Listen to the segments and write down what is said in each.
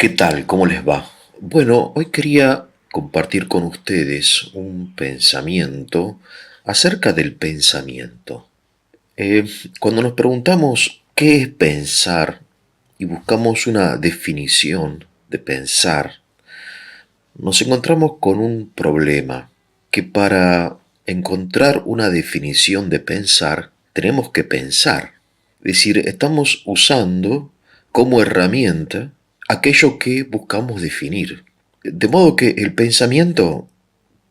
¿Qué tal? ¿Cómo les va? Bueno, hoy quería compartir con ustedes un pensamiento acerca del pensamiento. Eh, Cuando nos preguntamos qué es pensar y buscamos una definición de pensar, nos encontramos con un problema que para encontrar una definición de pensar tenemos que pensar. Es decir, estamos usando como herramienta aquello que buscamos definir. De modo que el pensamiento,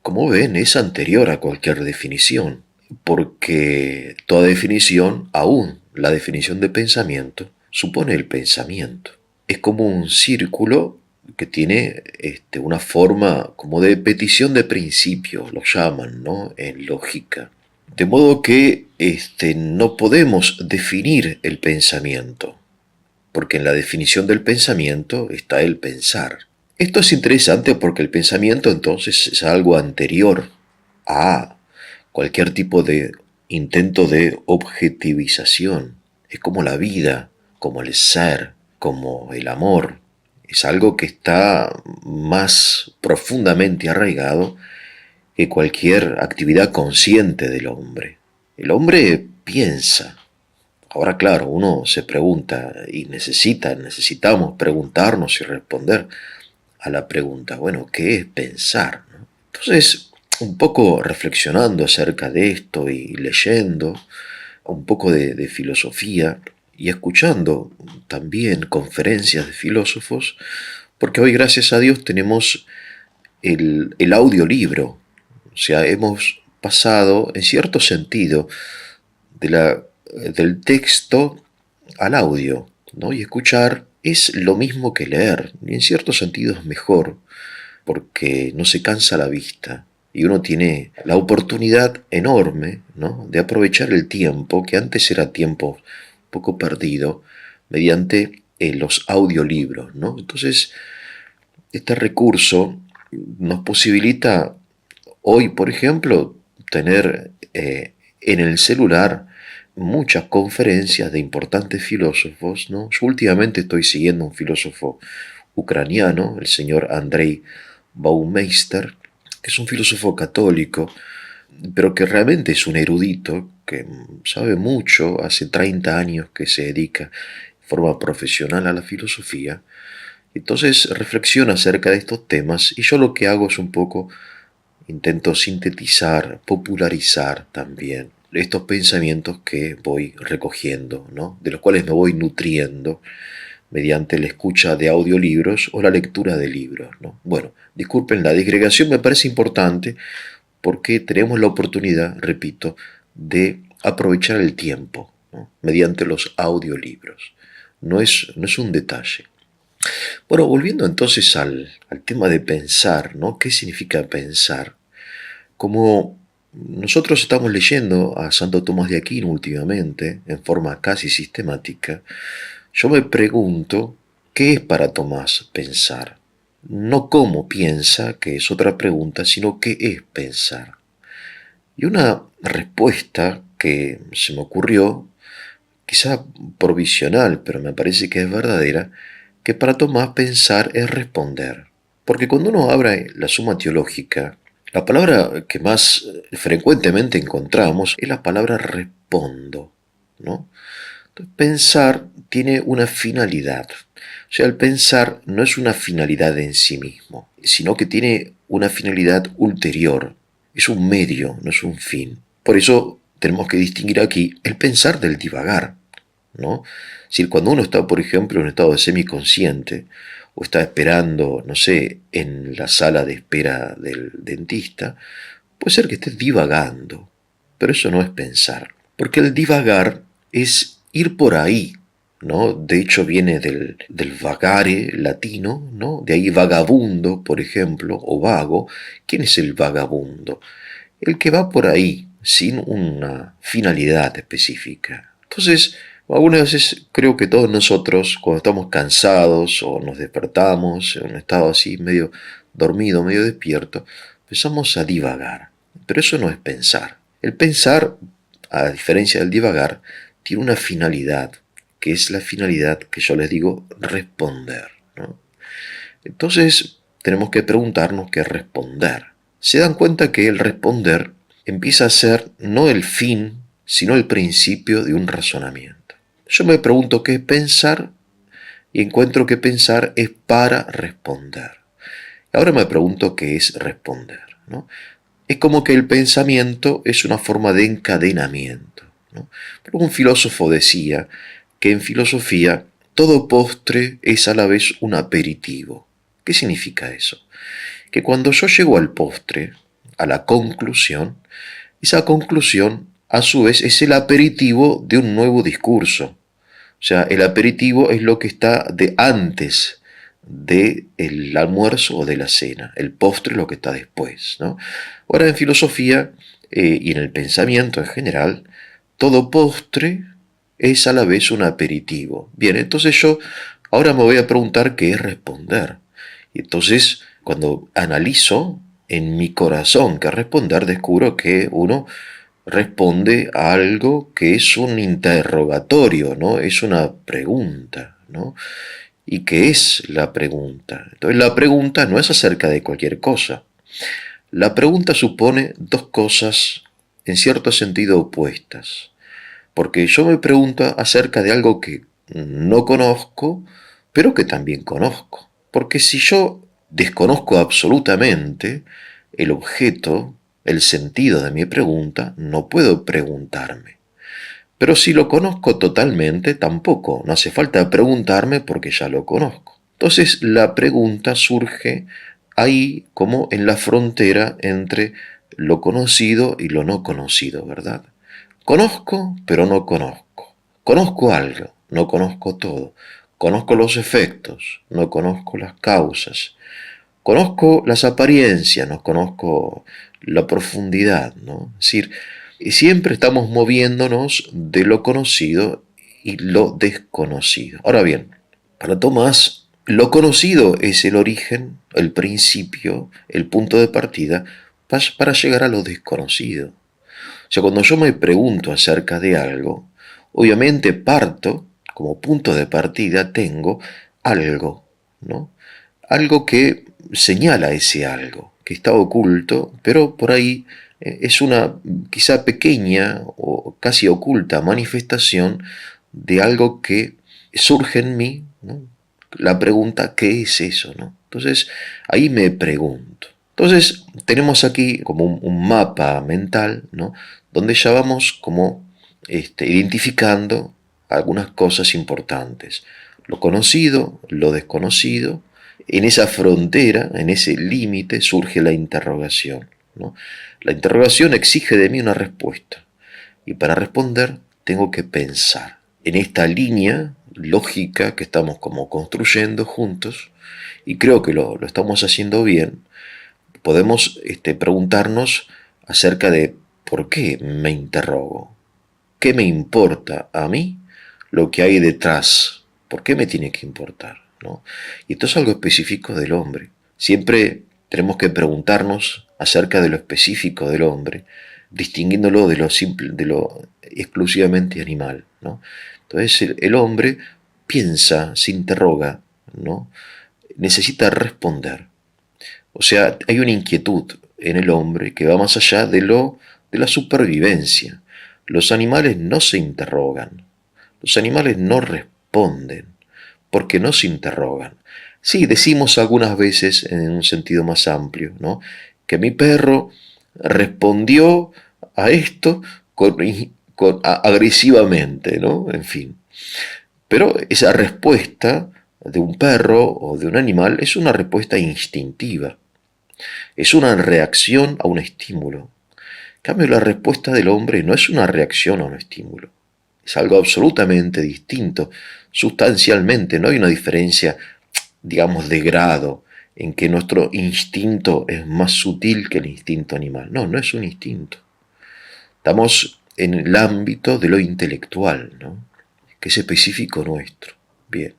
como ven, es anterior a cualquier definición, porque toda definición, aún la definición de pensamiento, supone el pensamiento. Es como un círculo que tiene una forma como de petición de principios, lo llaman, ¿no? En lógica. De modo que no podemos definir el pensamiento, porque en la definición del pensamiento está el pensar. Esto es interesante porque el pensamiento entonces es algo anterior a cualquier tipo de intento de objetivización. Es como la vida, como el ser, como el amor. Es algo que está más profundamente arraigado que cualquier actividad consciente del hombre. El hombre piensa. Ahora, claro, uno se pregunta y necesitamos preguntarnos y responder a la pregunta, bueno, ¿qué es pensar? ¿No? Entonces, un poco reflexionando acerca de esto y leyendo un poco de filosofía y escuchando también conferencias de filósofos, porque hoy, gracias a Dios, tenemos el audiolibro. O sea, hemos pasado, en cierto sentido, del texto al audio, ¿no? Y escuchar es lo mismo que leer, y en cierto sentido es mejor, porque no se cansa la vista, y uno tiene la oportunidad enorme, ¿no? De aprovechar el tiempo, que antes era tiempo poco perdido, mediante los audiolibros, ¿no? Entonces, este recurso nos posibilita hoy, por ejemplo, tener en el celular muchas conferencias de importantes filósofos, ¿no? Yo últimamente estoy siguiendo a un filósofo ucraniano, el señor Andrei Baumeister, que es un filósofo católico, pero que realmente es un erudito, que sabe mucho, hace 30 años que se dedica de forma profesional a la filosofía. Entonces reflexiona acerca de estos temas y yo lo que hago es un poco intento sintetizar, popularizar también estos pensamientos que voy recogiendo, ¿no? De los cuales me voy nutriendo mediante la escucha de audiolibros o la lectura de libros, ¿no? Bueno, disculpen, la disgregación me parece importante porque tenemos la oportunidad, repito, de aprovechar el tiempo, ¿no? Mediante los audiolibros. No es un detalle. Bueno, volviendo entonces al tema de pensar, ¿no? ¿Qué significa pensar? Como nosotros estamos leyendo a Santo Tomás de Aquino últimamente, en forma casi sistemática, yo me pregunto, ¿qué es para Tomás pensar? No cómo piensa, que es otra pregunta, sino qué es pensar. Y una respuesta que se me ocurrió, quizá provisional, pero me parece que es verdadera, que para Tomás pensar es responder. Porque cuando uno abre la Suma Teológica, la palabra que más frecuentemente encontramos es la palabra respondo, ¿no? Entonces, pensar tiene una finalidad. O sea, el pensar no es una finalidad en sí mismo, sino que tiene una finalidad ulterior. Es un medio, no es un fin. Por eso tenemos que distinguir aquí el pensar del divagar, ¿no? Es decir, cuando uno está, por ejemplo, en un estado de semiconsciente, o está esperando, no sé, en la sala de espera del dentista, puede ser que esté divagando, pero eso no es pensar, porque el divagar es ir por ahí, ¿no? De hecho viene del vagare latino, ¿no? De ahí vagabundo, por ejemplo, o vago. ¿Quién es el vagabundo? El que va por ahí, sin una finalidad específica. Entonces, algunas veces creo que todos nosotros, cuando estamos cansados o nos despertamos en un estado así medio dormido, medio despierto, empezamos a divagar. Pero eso no es pensar. El pensar, a diferencia del divagar, tiene una finalidad, que es la finalidad que yo les digo responder, ¿no? Entonces tenemos que preguntarnos qué responder. Se dan cuenta que el responder empieza a ser no el fin, sino el principio de un razonamiento. Yo me pregunto qué es pensar y encuentro que pensar es para responder. Ahora me pregunto qué es responder, ¿no? Es como que el pensamiento es una forma de encadenamiento, ¿no? Pero un filósofo decía que en filosofía todo postre es a la vez un aperitivo. ¿Qué significa eso? Que cuando yo llego al postre, a la conclusión, esa conclusión a su vez es el aperitivo de un nuevo discurso. O sea, el aperitivo es lo que está de antes del almuerzo o de la cena. El postre es lo que está después, ¿no? Ahora en filosofía y en el pensamiento en general, todo postre es a la vez un aperitivo. Bien, entonces yo ahora me voy a preguntar qué es responder. Y entonces, cuando analizo en mi corazón qué responder, descubro que uno responde a algo que es un interrogatorio, ¿no? Es una pregunta, ¿no? ¿Y qué es la pregunta? Entonces la pregunta no es acerca de cualquier cosa. La pregunta supone dos cosas en cierto sentido opuestas. Porque yo me pregunto acerca de algo que no conozco, pero que también conozco. Porque si yo desconozco absolutamente el objeto, el sentido de mi pregunta, no puedo preguntarme. Pero si lo conozco totalmente, tampoco. No hace falta preguntarme porque ya lo conozco. Entonces la pregunta surge ahí como en la frontera entre lo conocido y lo no conocido, ¿verdad? Conozco, pero no conozco. Conozco algo, no conozco todo. Conozco los efectos, no conozco las causas. Conozco las apariencias, no conozco la profundidad, ¿no? Es decir, siempre estamos moviéndonos de lo conocido y lo desconocido. Ahora bien, para Tomás, lo conocido es el origen, el principio, el punto de partida para llegar a lo desconocido. O sea, cuando yo me pregunto acerca de algo, obviamente parto, como punto de partida tengo algo, ¿no? Algo que señala ese algo, que está oculto, pero por ahí es una quizá pequeña o casi oculta manifestación de algo que surge en mí, ¿no? La pregunta, ¿qué es eso, no? Entonces, ahí me pregunto. Entonces, tenemos aquí como un mapa mental, ¿no? Donde ya vamos como identificando algunas cosas importantes. Lo conocido, lo desconocido. En esa frontera, en ese límite, surge la interrogación, ¿no? La interrogación exige de mí una respuesta. Y para responder tengo que pensar en esta línea lógica que estamos como construyendo juntos, y creo que lo estamos haciendo bien. Podemos preguntarnos acerca de por qué me interrogo, qué me importa a mí lo que hay detrás, por qué me tiene que importar, ¿no? Y esto es algo específico del hombre. Siempre tenemos que preguntarnos acerca de lo específico del hombre, distinguiéndolo de lo simple, de lo exclusivamente animal, ¿no? Entonces el hombre piensa, se interroga, ¿no? Necesita responder. O sea, hay una inquietud en el hombre que va más allá de la supervivencia. Los animales no se interrogan, los animales no responden, porque no se interrogan. Sí, decimos algunas veces en un sentido más amplio, ¿no? Que mi perro respondió a esto agresivamente, ¿no? En fin. Pero esa respuesta de un perro o de un animal es una respuesta instintiva, es una reacción a un estímulo. En cambio, la respuesta del hombre no es una reacción a un estímulo, es algo absolutamente distinto, sustancialmente, no hay una diferencia, digamos, de grado en que nuestro instinto es más sutil que el instinto animal. No, no es un instinto. Estamos en el ámbito de lo intelectual, ¿no? Que es específico nuestro. Bien.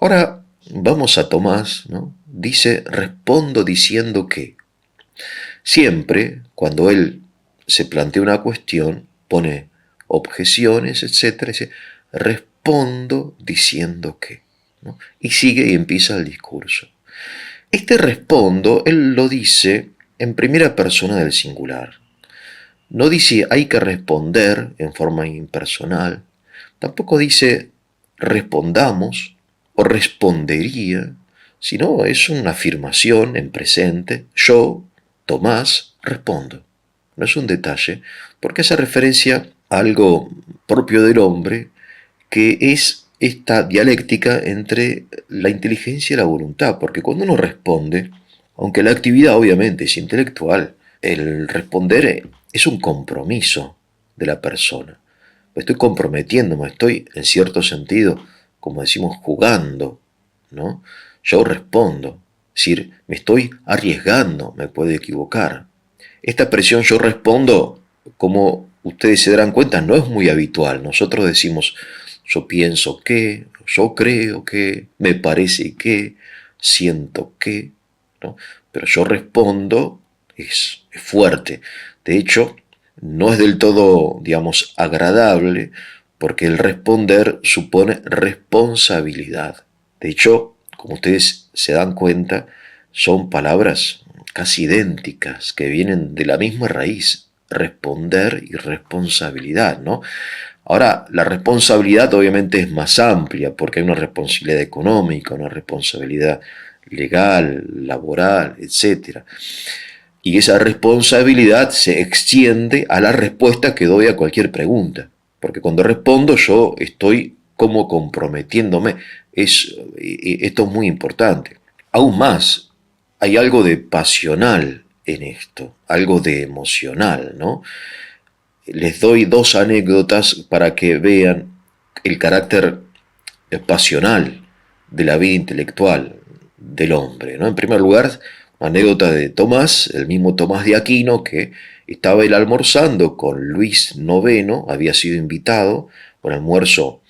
Ahora vamos a Tomás, ¿no? Dice, respondo diciendo que. Siempre, cuando él se plantea una cuestión, pone objeciones, etcétera, y dice, respondo diciendo que. ¿no? Y sigue y empieza el discurso. Este respondo, él lo dice en primera persona del singular. No dice hay que responder en forma impersonal. Tampoco dice respondamos o respondería, sino es una afirmación en presente. Yo, Tomás, respondo. No es un detalle, porque hace referencia a algo propio del hombre, que es esta dialéctica entre la inteligencia y la voluntad, porque cuando uno responde, aunque la actividad obviamente es intelectual, el responder es un compromiso de la persona. Me estoy comprometiendo, me estoy, en cierto sentido, como decimos, jugando, ¿no? Yo respondo, es decir, me estoy arriesgando, me puedo equivocar. Esta expresión yo respondo, como ustedes se darán cuenta, no es muy habitual. Nosotros decimos yo pienso que, yo creo que, me parece que, siento que, ¿no? Pero yo respondo es fuerte. De hecho, no es del todo, digamos, agradable porque el responder supone responsabilidad. De hecho, como ustedes se dan cuenta, son palabras casi idénticas que vienen de la misma raíz, responder y responsabilidad, ¿no? Ahora, la responsabilidad obviamente es más amplia porque hay una responsabilidad económica, una responsabilidad legal, laboral, etcétera. Y esa responsabilidad se extiende a la respuesta que doy a cualquier pregunta. Porque cuando respondo yo estoy como comprometiéndome. Esto es muy importante. Aún más, hay algo de pasional en esto, algo de emocional, ¿no? Les doy dos anécdotas para que vean el carácter pasional de la vida intelectual del hombre, ¿no? En primer lugar, anécdota de Tomás, el mismo Tomás de Aquino, que estaba él almorzando con Luis IX, había sido invitado a un almuerzo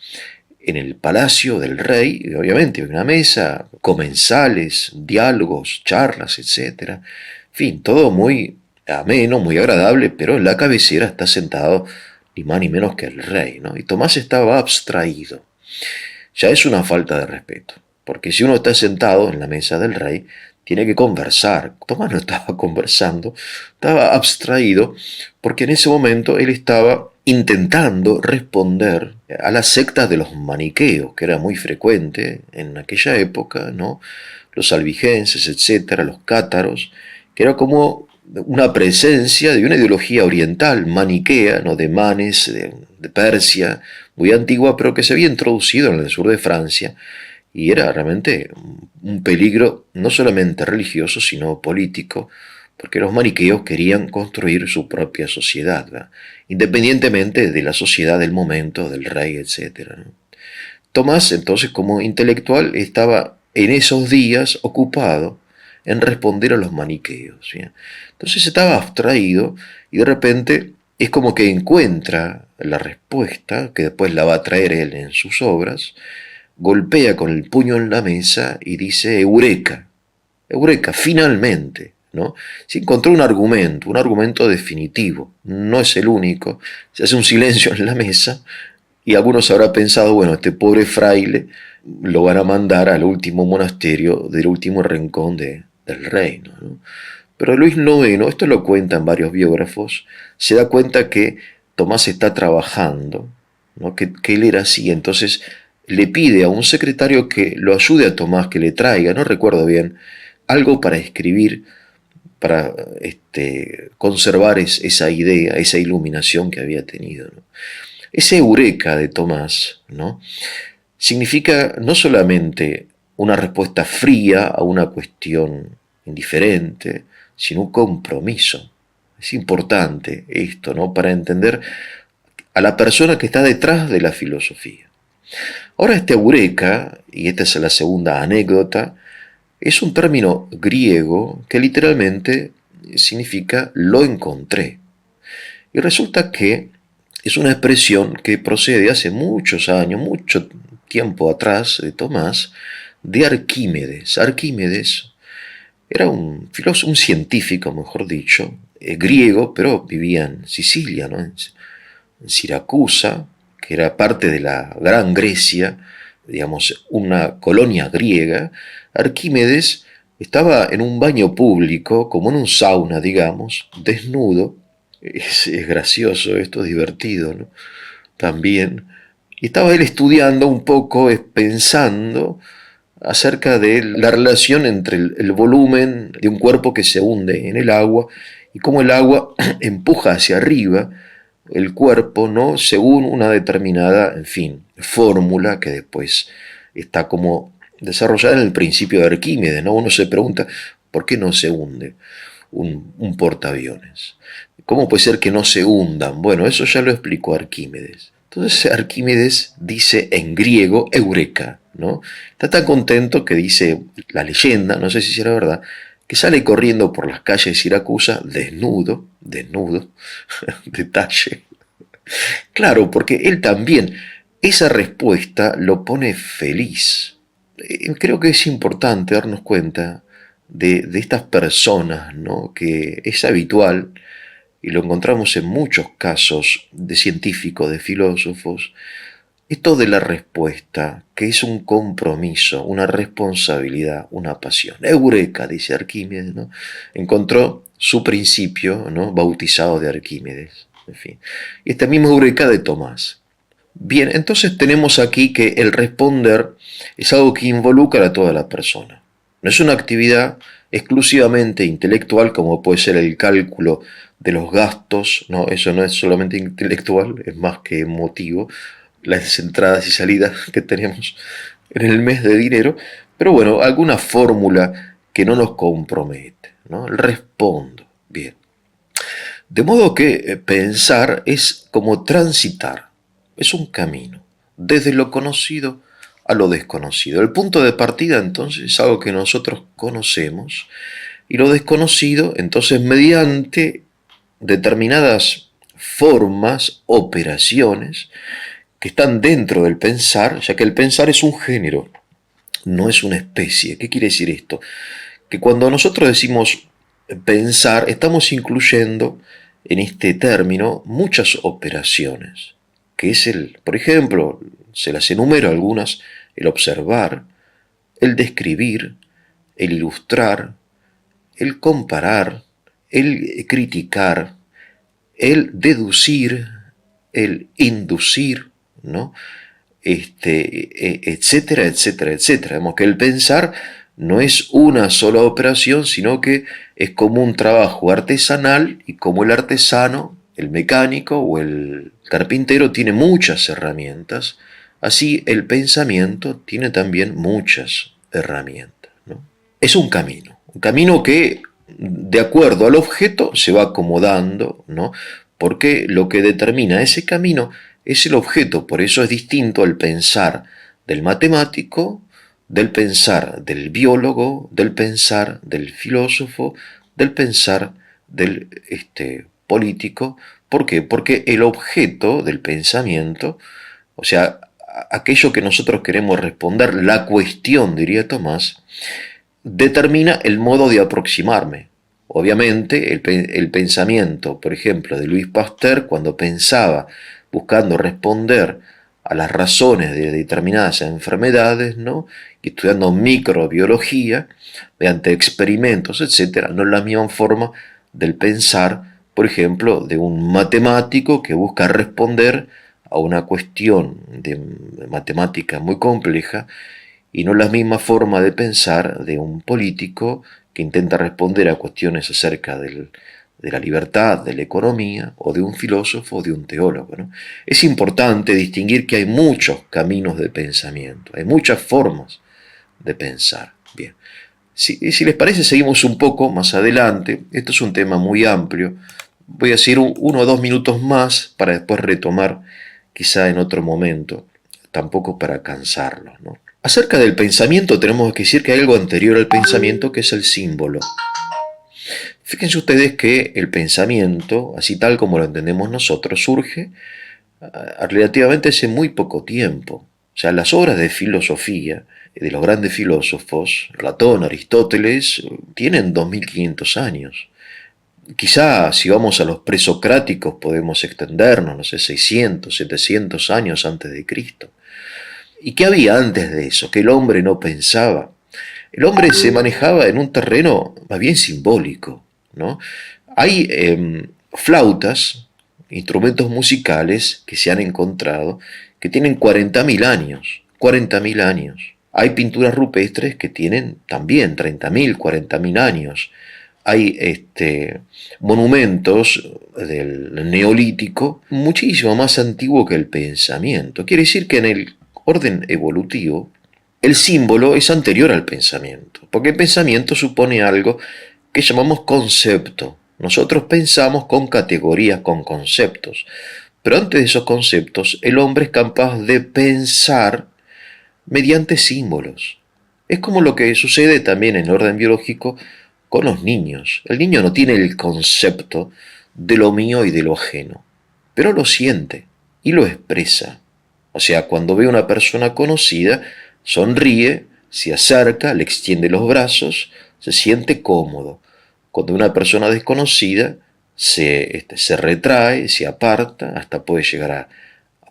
en el palacio del rey, y obviamente una mesa, comensales, diálogos, charlas, etcétera. En fin, todo muy ameno, muy agradable, pero en la cabecera está sentado ni más ni menos que el rey, ¿no? Y Tomás estaba abstraído. Ya es una falta de respeto, porque si uno está sentado en la mesa del rey, tiene que conversar. Tomás no estaba conversando, estaba abstraído, porque en ese momento él estaba intentando responder a las sectas de los maniqueos, que era muy frecuente en aquella época, ¿no? Los albigenses, etcétera, los cátaros, que era como una presencia de una ideología oriental, maniquea, ¿no? De Manes, de Persia, muy antigua, pero que se había introducido en el sur de Francia, y era realmente un peligro no solamente religioso, sino político, porque los maniqueos querían construir su propia sociedad, ¿verdad? Independientemente de la sociedad del momento, del rey, etc., ¿no? Tomás, entonces, como intelectual, estaba en esos días ocupado en responder a los maniqueos, ¿sí? Entonces estaba abstraído y de repente es como que encuentra la respuesta, que después la va a traer él en sus obras, golpea con el puño en la mesa y dice Eureka, Eureka, finalmente, ¿no? Se encontró un argumento definitivo, no es el único, se hace un silencio en la mesa y algunos habrán pensado, bueno, este pobre fraile lo van a mandar al último monasterio del último rincón del reino, ¿no? Pero Luis IX, esto lo cuentan varios biógrafos, se da cuenta que Tomás está trabajando, ¿no? Que él era así, entonces le pide a un secretario que lo ayude a Tomás, que le traiga, no recuerdo bien, algo para escribir, para conservar esa idea, esa iluminación que había tenido, ¿no? Ese eureka de Tomás, ¿no? Significa no solamente una respuesta fría a una cuestión indiferente, sino un compromiso. Es importante esto, ¿no? Para entender a la persona que está detrás de la filosofía. Ahora este eureka, y esta es la segunda anécdota, es un término griego que literalmente significa lo encontré. Y resulta que es una expresión que procede hace muchos años, mucho tiempo atrás de Tomás, de Arquímedes. Arquímedes era un filósofo, un científico, mejor dicho, griego, pero vivía en Sicilia, ¿no? En Siracusa, que era parte de la Gran Grecia, digamos, una colonia griega, Arquímedes estaba en un baño público, como en un sauna, digamos, desnudo. Es gracioso, esto es divertido, ¿no? También. Y estaba él estudiando un poco, pensando acerca de la relación entre el volumen de un cuerpo que se hunde en el agua y cómo el agua empuja hacia arriba el cuerpo, ¿no? Según una determinada, en fin, fórmula que después está como desarrollada en el principio de Arquímedes, ¿no? Uno se pregunta, ¿por qué no se hunde un portaaviones? ¿Cómo puede ser que no se hundan? Bueno, eso ya lo explicó Arquímedes. Entonces Arquímedes dice en griego eureka, ¿no? Está tan contento que dice la leyenda, no sé si será verdad, que sale corriendo por las calles de Siracusa desnudo, detalle. Claro, porque él también, esa respuesta lo pone feliz. Creo que es importante darnos cuenta de estas personas, ¿no? Que es habitual, y lo encontramos en muchos casos de científicos, de filósofos, esto de la respuesta, que es un compromiso, una responsabilidad, una pasión. Eureka, dice Arquímedes, ¿no? Encontró su principio, ¿no? Bautizado de Arquímedes. En fin. Y esta misma Eureka de Tomás. Bien, entonces tenemos aquí que el responder es algo que involucra a toda la persona. No es una actividad exclusivamente intelectual como puede ser el cálculo de los gastos, no, eso no es solamente intelectual, es más que emotivo, las entradas y salidas que tenemos en el mes de dinero, pero bueno, alguna fórmula que no nos compromete, ¿no? Respondo, bien. De modo que pensar es como transitar, es un camino, desde lo conocido a lo desconocido. El punto de partida entonces es algo que nosotros conocemos y lo desconocido entonces mediante determinadas formas, operaciones que están dentro del pensar, ya que el pensar es un género, no es una especie. ¿Qué quiere decir esto? Que cuando nosotros decimos pensar, estamos incluyendo en este término muchas operaciones, que es por ejemplo, se las enumero algunas, el observar, el describir, el ilustrar, el comparar, el criticar, el deducir, el inducir, ¿no? Etcétera, etcétera, etcétera. Vemos que el pensar no es una sola operación, sino que es como un trabajo artesanal y como el artesano, el mecánico o el carpintero tiene muchas herramientas, así el pensamiento tiene también muchas herramientas, ¿no? Es un camino que de acuerdo al objeto se va acomodando, ¿no? Porque lo que determina ese camino es el objeto, por eso es distinto el pensar del matemático, del pensar del biólogo, del pensar del filósofo, del pensar del político. ¿Por qué? Porque el objeto del pensamiento, o sea, aquello que nosotros queremos responder, la cuestión, diría Tomás, determina el modo de aproximarme. Obviamente, el pensamiento, por ejemplo, de Louis Pasteur, cuando pensaba buscando responder a las razones de determinadas enfermedades, ¿no? Y estudiando microbiología, mediante experimentos, etcétera, no es la misma forma del pensar, por ejemplo, de un matemático que busca responder a una cuestión de matemática muy compleja y no la misma forma de pensar de un político que intenta responder a cuestiones acerca de la libertad, de la economía, o de un filósofo o de un teólogo, ¿no? Es importante distinguir que hay muchos caminos de pensamiento, hay muchas formas de pensar. Bien, si les parece, seguimos un poco más adelante. Esto es un tema muy amplio. Voy a decir 1 o 2 minutos más para después retomar quizá en otro momento, tampoco para cansarlos, ¿no? Acerca del pensamiento tenemos que decir que hay algo anterior al pensamiento que es el símbolo. Fíjense ustedes que el pensamiento, así tal como lo entendemos nosotros, surge relativamente hace muy poco tiempo. O sea, las obras de filosofía de los grandes filósofos, Platón, Aristóteles, tienen 2500 años. Quizá si vamos a los presocráticos podemos extendernos, no sé, 600, 700 años antes de Cristo. ¿Y qué había antes de eso? Que el hombre no pensaba. El hombre se manejaba en un terreno más bien simbólico, ¿no? Hay flautas, instrumentos musicales que se han encontrado que tienen 40.000 años, 40.000 años. Hay pinturas rupestres que tienen también 30.000, 40.000 años. Hay monumentos del neolítico muchísimo más antiguo que el pensamiento. Quiere decir que en el orden evolutivo el símbolo es anterior al pensamiento, porque el pensamiento supone algo que llamamos concepto. Nosotros pensamos con categorías, con conceptos, pero antes de esos conceptos el hombre es capaz de pensar mediante símbolos. Es como lo que sucede también en el orden biológico con los niños. El niño no tiene el concepto de lo mío y de lo ajeno, pero lo siente y lo expresa. O sea, cuando ve a una persona conocida, sonríe, se acerca, le extiende los brazos, se siente cómodo. Cuando una persona desconocida se retrae, se aparta, hasta puede llegar a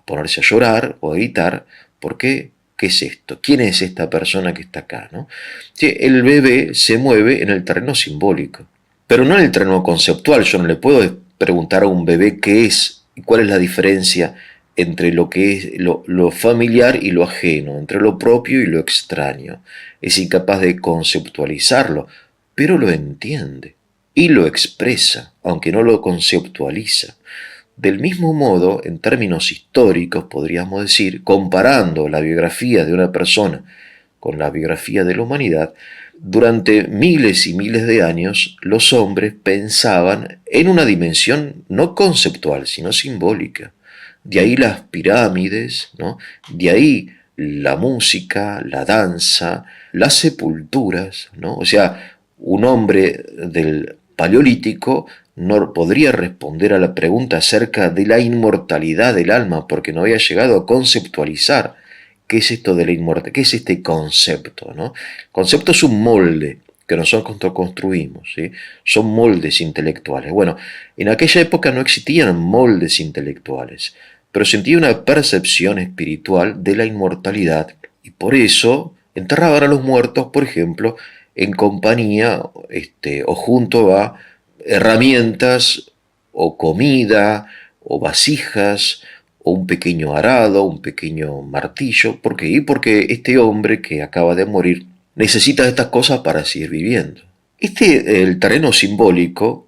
ponerse a llorar o a gritar, porque ¿qué es esto? ¿Quién es esta persona que está acá? ¿No? Sí, el bebé se mueve en el terreno simbólico, pero no en el terreno conceptual. Yo no le puedo preguntar a un bebé qué es y cuál es la diferencia entre lo que es lo familiar y lo ajeno, entre lo propio y lo extraño. Es incapaz de conceptualizarlo, pero lo entiende y lo expresa, aunque no lo conceptualiza. Del mismo modo, en términos históricos, podríamos decir, comparando la biografía de una persona con la biografía de la humanidad, durante miles y miles de años los hombres pensaban en una dimensión no conceptual, sino simbólica. De ahí las pirámides, ¿no? De ahí la música, la danza, las sepulturas, ¿no? O sea, un hombre del Paleolítico no podría responder a la pregunta acerca de la inmortalidad del alma porque no había llegado a conceptualizar qué es esto de la inmortalidad, qué es este concepto, ¿no? El concepto es un molde que nosotros construimos, ¿sí? Son moldes intelectuales. Bueno, en aquella época no existían moldes intelectuales, pero sentía una percepción espiritual de la inmortalidad y por eso enterraban a los muertos, por ejemplo, en compañía o junto a herramientas o comida o vasijas o un pequeño arado, un pequeño martillo. ¿Por qué? Porque este hombre que acaba de morir necesita estas cosas para seguir viviendo. El terreno simbólico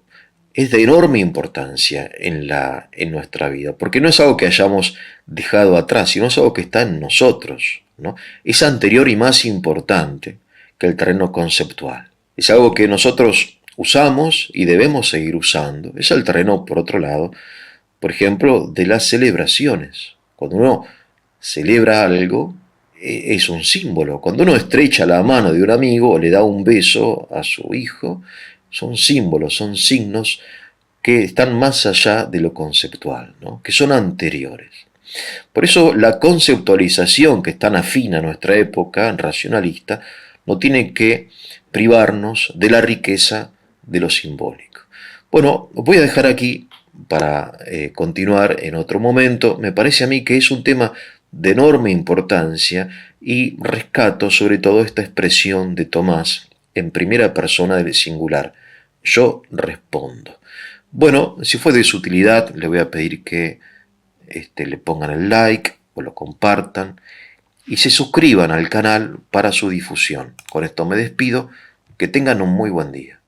es de enorme importancia en nuestra vida, porque no es algo que hayamos dejado atrás, sino es algo que está en nosotros, ¿no? Es anterior y más importante que el terreno conceptual. Es algo que nosotros usamos y debemos seguir usando. Es el terreno, por otro lado, por ejemplo, de las celebraciones. Cuando uno celebra algo, es un símbolo. Cuando uno estrecha la mano de un amigo o le da un beso a su hijo, son símbolos, son signos que están más allá de lo conceptual, ¿no? Que son anteriores. Por eso la conceptualización que es tan afín a nuestra época racionalista no tiene que privarnos de la riqueza de lo simbólico. Bueno, voy a dejar aquí para continuar en otro momento. Me parece a mí que es un tema de enorme importancia y rescato sobre todo esta expresión de Tomás en primera persona del singular. Yo respondo. Bueno, si fue de su utilidad, le voy a pedir que le pongan el like o lo compartan y se suscriban al canal para su difusión. Con esto me despido, que tengan un muy buen día.